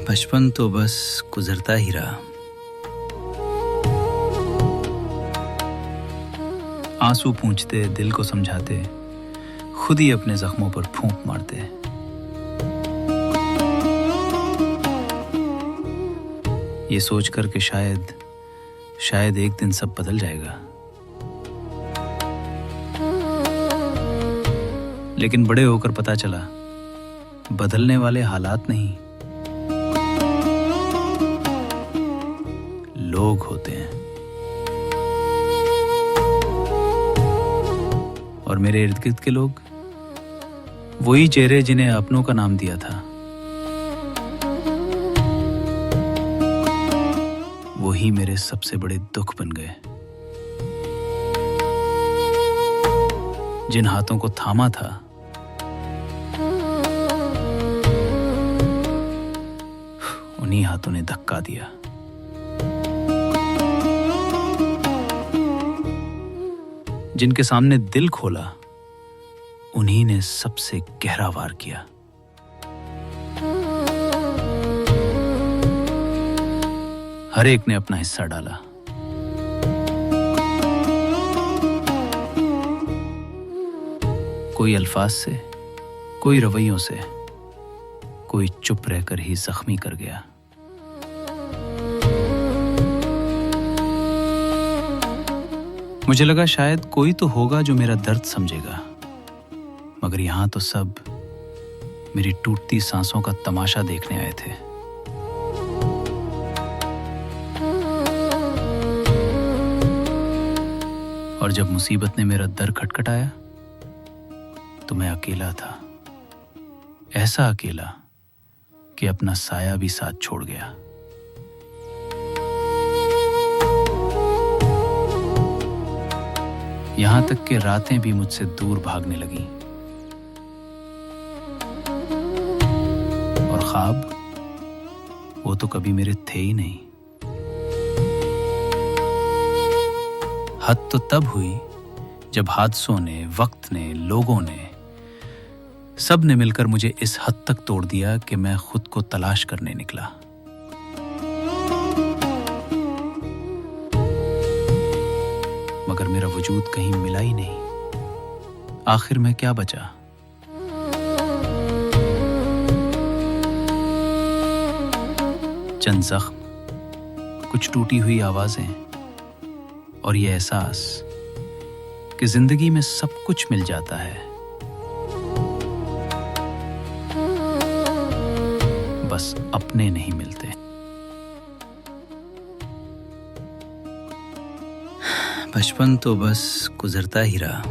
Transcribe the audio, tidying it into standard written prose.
बचपन तो बस गुजरता ही रहा। आंसू पूंछते, दिल को समझाते, खुद ही अपने जख्मों पर फूंक मारते। ये सोचकर कि शायद एक दिन सब बदल जाएगा, लेकिन बड़े होकर पता चला बदलने वाले हालात नहीं, लोग होते हैं। और मेरे इर्द गिर्द के लोग वही चेहरे जिन्हें अपनों का नाम दिया था, वही मेरे सबसे बड़े दुख बन गए। जिन हाथों को थामा था, उन्हीं हाथों ने धक्का दिया। जिनके सामने दिल खोला, उन्हीं ने सबसे गहरा वार किया। हर एक ने अपना हिस्सा डाला। कोई अल्फाज से, कोई रवैयों से, कोई चुप रहकर ही जख्मी कर गया। मुझे लगा शायद कोई तो होगा जो मेरा दर्द समझेगा, मगर यहां तो सब मेरी टूटती सांसों का तमाशा देखने आए थे। और जब मुसीबत ने मेरा दर खटखटाया, तो मैं अकेला था, ऐसा अकेला कि अपना साया भी साथ छोड़ गया। यहां तक कि रातें भी मुझसे दूर भागने लगी, और ख्वाब वो तो कभी मेरे थे ही नहीं। हद तो तब हुई जब हादसों ने, वक्त ने, लोगों ने, सब ने मिलकर मुझे इस हद तक तोड़ दिया कि मैं खुद को तलाश करने निकला। मगर मेरा वजूद कहीं मिला ही नहीं। आखिर में क्या बचा? चंद जख्म, कुछ टूटी हुई आवाजें, और ये एहसास कि जिंदगी में सब कुछ मिल जाता है, बस अपने नहीं मिलते। बचपन तो बस गुजरता ही रहा।